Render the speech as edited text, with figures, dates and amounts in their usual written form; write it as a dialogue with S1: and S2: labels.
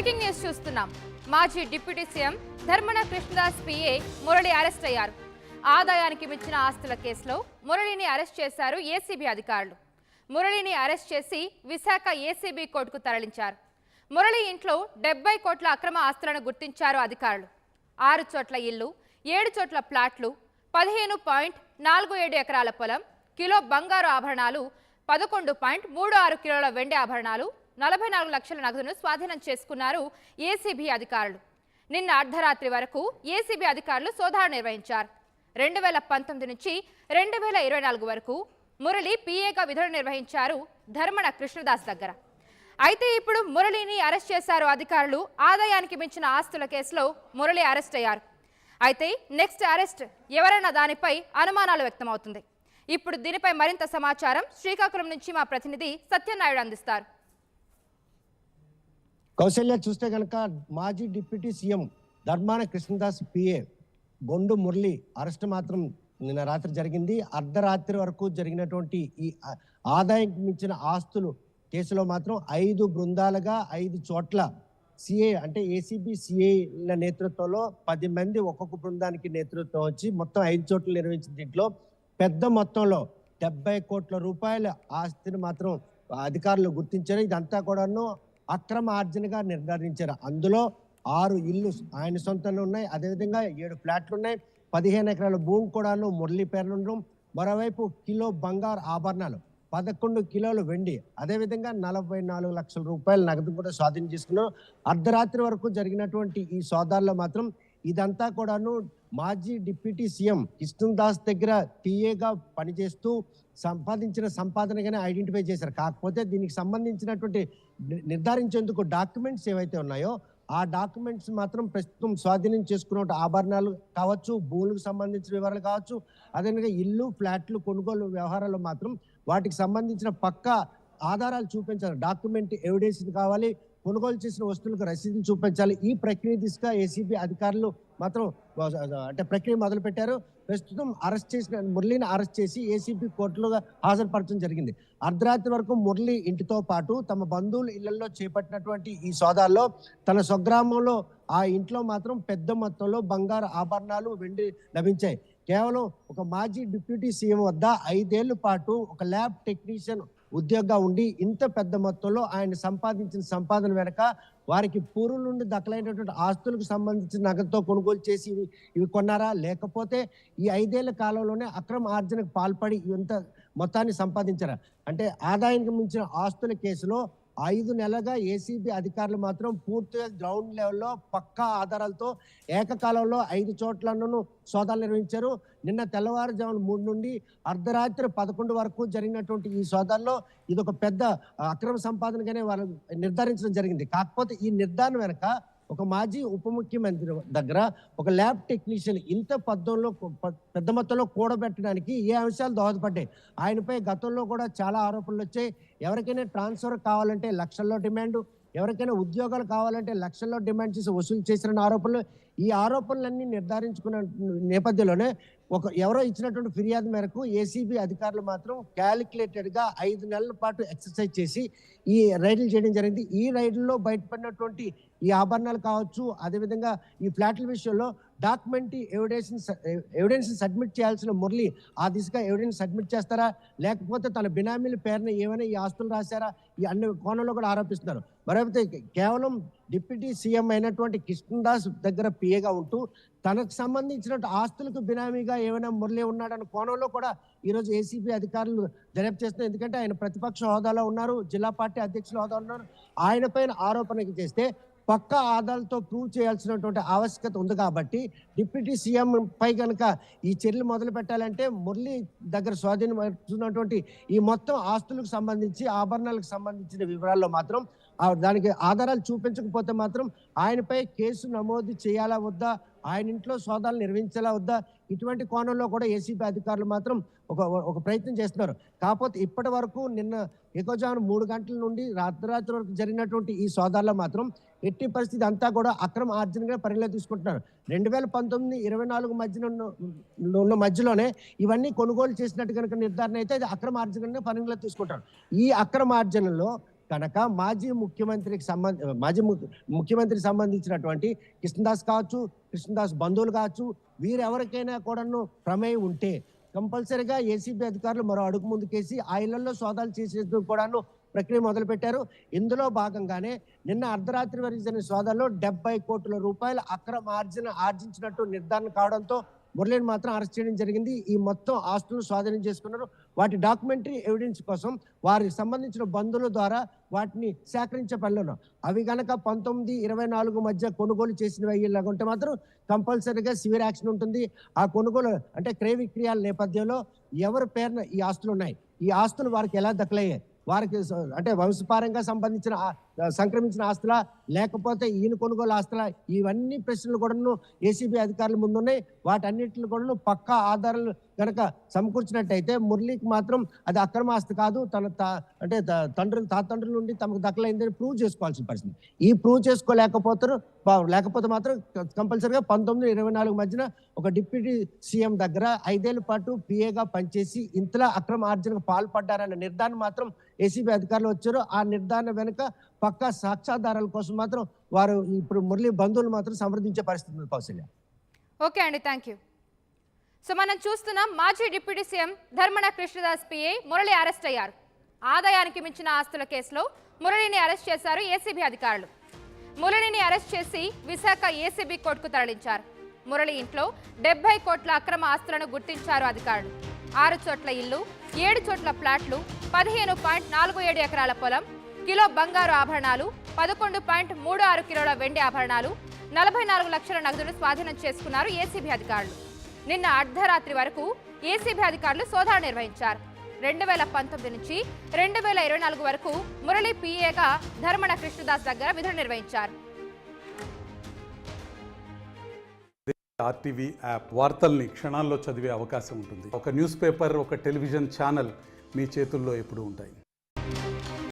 S1: Breaking news చూస్తున్నాం. మాజీ deputy CM Dharmana Krishnadas PA Murali arrest అయ్యారు. ఆదాయానికి మించిన ఆస్తుల కేసులో మురళిని అరెస్ట్ చేశారు ఏసీబీ అధికారులు. మురళిని అరెస్ట్ చేసి విశాఖ ఏసీబీ కోర్టుకు తరలించారు. మురళి ఇంట్లో 70 కోట్ల అక్రమ ఆస్తులను గుర్తించారు అధికారులు. 6 చోట్ల ఇల్లు, 7 చోట్ల ప్లాట్లు, 15.47 ఎకరాల పొలం, కిలో బంగారు ఆభరణాలు, 11.36 కిలోల వెండి ఆభరణాలు, 44 లక్షల నగదును స్వాధీనం చేసుకున్నారు ఏసీబీ అధికారులు. నిన్న అర్ధరాత్రి వరకు ఏసీబీ అధికారులు సోదాలు నిర్వహించారు. 2019 నుంచి 2024 వరకు మురళి పీఏగా విధులు నిర్వహించారు ధర్మన కృష్ణదాస్ దగ్గర. అయితే ఇప్పుడు మురళిని అరెస్ట్ చేశారు అధికారులు. ఆదాయానికి మించిన ఆస్తుల కేసులో మురళి అరెస్ట్ అయ్యారు. అయితే నెక్స్ట్ అరెస్ట్ ఎవరన్న దానిపై అనుమానాలు వ్యక్తమవుతుంది. ఇప్పుడు దీనిపై మరింత సమాచారం శ్రీకాకుళం నుంచి మా ప్రతినిధి సత్యనారాయణ అందిస్తారు.
S2: కౌశల్య, చూస్తే కనుక మాజీ deputy CM Dharmana Krishnadas PA Bondu Murali arrest మాత్రం నిన్న రాత్రి జరిగింది. అర్ధరాత్రి వరకు జరిగినటువంటి ఈ ఆదాయానికి మించిన ఆస్తులు కేసులో మాత్రం 5 బృందాలుగా 5 చోట్ల సిఐ అంటే ఏసీబీ సిఐల నేతృత్వంలో 10 మంది ఒక్కొక్క బృందానికి నేతృత్వం వచ్చి మొత్తం 5 చోట్ల నిర్వహించిన దీంట్లో పెద్ద మొత్తంలో 70 కోట్ల రూపాయల ఆస్తిని మాత్రం అధికారులు గుర్తించారు. ఇదంతా కూడాను అక్రమ ఆర్జనగా నిర్ధారించారు. అందులో 6 ఇల్లు ఆయన సొంతంలో ఉన్నాయి. అదేవిధంగా 7 ఫ్లాట్లు ఉన్నాయి. 15 ఎకరాల భూమి కూడాను మురళి పేర్లు ఉండడం. మరోవైపు కిలో బంగారు ఆభరణాలు, 11 కిలోల వెండి, అదేవిధంగా 44 లక్షల రూపాయల నగదు కూడా స్వాధీనం చేసుకున్నారు. అర్ధరాత్రి వరకు జరిగినటువంటి ఈ సోదాల్లో మాత్రం ఇదంతా కూడాను మాజీ డిప్యూటీ సీఎం కృష్ణదాస్ దగ్గర టీఏగా పనిచేస్తూ సంపాదించిన సంపాదనగానే ఐడెంటిఫై చేశారు. కాకపోతే దీనికి సంబంధించినటువంటి నిర్ధారించేందుకు డాక్యుమెంట్స్ ఏవైతే ఉన్నాయో ఆ డాక్యుమెంట్స్ మాత్రం ప్రస్తుతం స్వాధీనం చేసుకున్న ఆభరణాలు కావచ్చు, భూములకు సంబంధించిన వివరాలు కావచ్చు, అదేవిధంగా ఇల్లు ఫ్లాట్లు కొనుగోలు వ్యవహారాలు మాత్రం వాటికి సంబంధించిన పక్కా ఆధారాలు చూపించాలి. డాక్యుమెంట్ ఎవిడెన్స్ కావాలి, కొనుగోలు చేసిన వస్తువులకు రసీదులు చూపించాలి. ఈ ప్రక్రియ దిశగా ఏసీబీ అధికారులు మాత్రం అంటే ప్రక్రియ మొదలు పెట్టారు. ప్రస్తుతం మురళిని అరెస్ట్ చేసి ఏసీబీ కోర్టులో హాజరుపరచడం జరిగింది. అర్ధరాత్రి వరకు మురళి ఇంటితో పాటు తమ బంధువుల ఇళ్లలో చేపట్టినటువంటి ఈ సోదాల్లో తన స్వగ్రామంలో ఆ ఇంట్లో మాత్రం పెద్ద మొత్తంలో బంగారు ఆభరణాలు, వెండి లభించాయి. కేవలం ఒక మాజీ డిప్యూటీ సీఎం వద్ద 5 ఏళ్ల పాటు ఒక ల్యాబ్ టెక్నీషియన్ ఉద్యోగంగా ఉండి ఇంత పెద్ద మొత్తంలో ఆయన సంపాదించిన సంపాదన వెనక వారికి పూర్వం నుండి దక్కలైనటువంటి ఆస్తులకు సంబంధించిన నగదుతో కొనుగోలు చేసి ఇవి కొన్నారా, లేకపోతే ఈ 5 ఏళ్ల కాలంలోనే అక్రమ ఆర్జనకు పాల్పడి ఇంత మొత్తాన్ని సంపాదించారా? అంటే ఆదాయానికి మించిన ఆస్తుల కేసులో 5 నెలలుగా ఏసీబీ అధికారులు మాత్రం పూర్తిగా గ్రౌండ్ లెవెల్లో పక్కా ఆధారాలతో ఏకకాలంలో 5 చోట్లను సోదాలు నిర్వహించారు. నిన్న తెల్లవారుజామున 3 నుండి అర్ధరాత్రి 11 వరకు జరిగినటువంటి ఈ సోదాల్లో ఇదొక పెద్ద అక్రమ సంపాదనగానే వాళ్ళు నిర్ధారించడం జరిగింది. కాకపోతే ఈ నిర్ధారణ వెనక ఒక మాజీ ఉప ముఖ్యమంత్రి దగ్గర ఒక ల్యాబ్ టెక్నీషియన్ ఇంత పెద్ద మొత్తంలో కూడబెట్టడానికి ఏ అంశాలు దోహదపడ్డాయి? ఆయనపై గతంలో కూడా చాలా ఆరోపణలు వచ్చాయి. ఎవరికైనా ట్రాన్స్ఫర్ కావాలంటే లక్షల్లో డిమాండ్, ఎవరికైనా ఉద్యోగాలు కావాలంటే లక్షల్లో డిమాండ్ చేసి వసూలు చేసిన ఆరోపణలు. ఈ ఆరోపణలన్నీ నిర్ధారించుకున్న నేపథ్యంలోనే ఎవరో ఇచ్చినటువంటి ఫిర్యాదు మేరకు ఏసీబీ అధికారులు మాత్రం క్యాలిక్యులేటెడ్గా 5 నెలల పాటు ఎక్సర్సైజ్ చేసి ఈ రైడ్లు చేయడం జరిగింది. ఈ రైడ్లలో బయటపడినటువంటి ఈ ఆభరణాలు కావచ్చు, అదేవిధంగా ఈ ఫ్లాట్ల విషయంలో డాక్యుమెంట్ ఎవిడెన్స్ సబ్మిట్ చేయాల్సిన మురళి ఆ దిశగా ఎవిడెన్స్ సబ్మిట్ చేస్తారా, లేకపోతే తన బినామీల పేరున ఏమైనా ఈ ఆస్తులు రాశారా, ఈ అన్ని కోణంలో కూడా ఆరోపిస్తున్నారు. మరైతే కేవలం డిప్యూటీ సీఎం అయినటువంటి కృష్ణదాస్ దగ్గర పిఏగా ఉంటూ తనకు సంబంధించిన ఆస్తులకు బినామీగా ఏమైనా మురళి ఉన్నాడన్న కోణంలో కూడా ఈరోజు ఏసీబీ అధికారులు దర్యాప్తు చేస్తున్నారు. ఎందుకంటే ఆయన ప్రతిపక్ష హోదాలో ఉన్నారు, జిల్లా పార్టీ అధ్యక్షుల హోదాలో ఉన్నారు. ఆయన పైన ఆరోపణ చేస్తే పక్కా ఆధారాలతో ప్రూవ్ చేయాల్సినటువంటి ఆవశ్యకత ఉంది. కాబట్టి డిప్యూటీ సీఎం పై కనుక ఈ చర్యలు మొదలు పెట్టాలంటే మురళి దగ్గర స్వాధీనమైనటువంటి ఈ మొత్తం ఆస్తులకు సంబంధించి, ఆభరణాలకు సంబంధించిన వివరాల్లో మాత్రం దానికి ఆధారాలు చూపించకపోతే మాత్రం ఆయనపై కేసు నమోదు చేయాలా వద్దా, ఆయన ఇంట్లో సోదాలు నిర్వహించాలా వద్దా, ఇటువంటి కోణంలో కూడా ఏసీబీ అధికారులు మాత్రం ఒక ప్రయత్నం చేస్తున్నారు. కాకపోతే ఇప్పటి వరకు నిన్న ఎక్కువజామున 3 గంటల నుండి రాత్రి వరకు జరిగినటువంటి ఈ సోదాల్లో మాత్రం ఎట్టి పరిస్థితి అంతా కూడా అక్రమ ఆర్జనగా పరిగణలో తీసుకుంటున్నారు. 2019-24 మధ్యలోనే ఇవన్నీ కొనుగోలు చేసినట్టు కనుక నిర్ధారణ అయితే అది అక్రమ ఆర్జనగా పరిగణలో తీసుకుంటారు. ఈ అక్రమ ఆర్జనలో కనుక ముఖ్యమంత్రికి సంబంధించినటువంటి కృష్ణదాస్ కావచ్చు, కృష్ణదాస్ బంధువులు కావచ్చు, వీరెవరికైనా కూడాను ప్రమేయం ఉంటే కంపల్సరీగా ఏసీబీ అధికారులు మరో అడుగు ముందుకేసి ఆ ఇళ్లలో సోదాలు చేసేందుకు కూడాను ప్రక్రియ మొదలుపెట్టారు. ఇందులో భాగంగానే నిన్న అర్ధరాత్రి వరకు జరిగిన సోదాల్లో 70 కోట్ల రూపాయల అక్రమ ఆర్జించినట్టు నిర్ధారణ కావడంతో మురళిని మాత్రం అరెస్ట్ చేయడం జరిగింది. ఈ మొత్తం ఆస్తులను స్వాధీనం చేసుకున్నారు. వాటి డాక్యుమెంటరీ ఎవిడెన్స్ కోసం వారికి సంబంధించిన బంధువుల ద్వారా వాటిని సేకరించే పనిలో అవి కనుక 19-24 మధ్య కొనుగోలు చేసినవి అయ్యేలాగుంటే మాత్రం కంపల్సరీగా సివియర్ యాక్షన్ ఉంటుంది. ఆ కొనుగోలు అంటే క్రయ విక్రయాల నేపథ్యంలో ఎవరి పేరున ఈ ఆస్తులు ఉన్నాయి, ఈ ఆస్తులు వారికి ఎలా దక్కలయ్యాయి, వారికి అంటే వంశపారంగా సంక్రమించిన ఆస్తులా లేకపోతే ఈయన కొనుగోలు ఆస్తులా, ఇవన్నీ ప్రశ్నలు కూడాను ఏసీబీ అధికారుల ముందున్నాయి. వాటన్నిటిని కూడాను పక్కా ఆధారాలు కనుక సమకూర్చినట్టయితే మురళికి మాత్రం అది అక్రమ ఆస్తి కాదు, అంటే తాతండ్రుల నుండి తమకు దక్కలైందని ప్రూవ్ చేసుకోవాల్సిన పరిస్థితి. ఈ ప్రూవ్ లేకపోతే మాత్రం కంపల్సరీగా 19-24 మధ్యన ఒక డిప్యూటీ సీఎం దగ్గర 5 ఏళ్ల పాటు పిఏగా పనిచేసి ఇంతలా అక్రమ ఆర్జనకు పాల్పడ్డారన్న నిర్ధారణ మాత్రం ఏసీబీ అధికారులు వచ్చారు. ఆ నిర్ధారణ వెనుక పక్కా సాక్ష్యాధారాల కోసం మాత్రం వారు ఇప్పుడు మురళి బంధువులు మాత్రం సమర్థించే పరిస్థితి ఉంది. కౌశల్య.
S1: ఓకే అండి, థ్యాంక్ యూ. సో మనం చూస్తున్నాం, మాజీ deputy CM Dharmana Krishnadas PA Murali arrest అయ్యారు. ఆదాయానికి మించిన ఆస్తుల కేసులో మురళిని అరెస్ట్ చేశారు ఏసీబీ అధికారులు. మురళిని అరెస్ట్ చేసి విశాఖ ఏసీబీ కోర్టుకు తరలించారు. మురళి ఇంట్లో 70 కోట్ల అక్రమ ఆస్తులను గుర్తించారు అధికారులు. 6 చోట్ల ఇల్లు, 7 చోట్ల ప్లాట్లు, 15.47 ఎకరాల పొలం, కిలో బంగారు ఆభరణాలు, 11.36 కిలోల వెండి ఆభరణాలు, 44 లక్షల నగదును స్వాధీనం చేసుకున్నారు ఏసీబీ అధికారులు. నిన్న అర్ధరాత్రి వరకు ఏసీబీ అధికారులు సోదాలు నిర్వహించారు. 2019 నుంచి 2024 వరకు మురళి పిఏగా ధర్మన కృష్ణదాస్ దగ్గర విధులు నిర్వహించారు.
S3: ఆర్టీవీ యాప్ వార్తల్ని క్షణాల్లో చదివే అవకాశం ఉంటుంది. ఒక న్యూస్ పేపర్, ఒక టెలివిజన్ ఛానల్ మీ చేతుల్లో ఎప్పుడూ ఉంటాయి.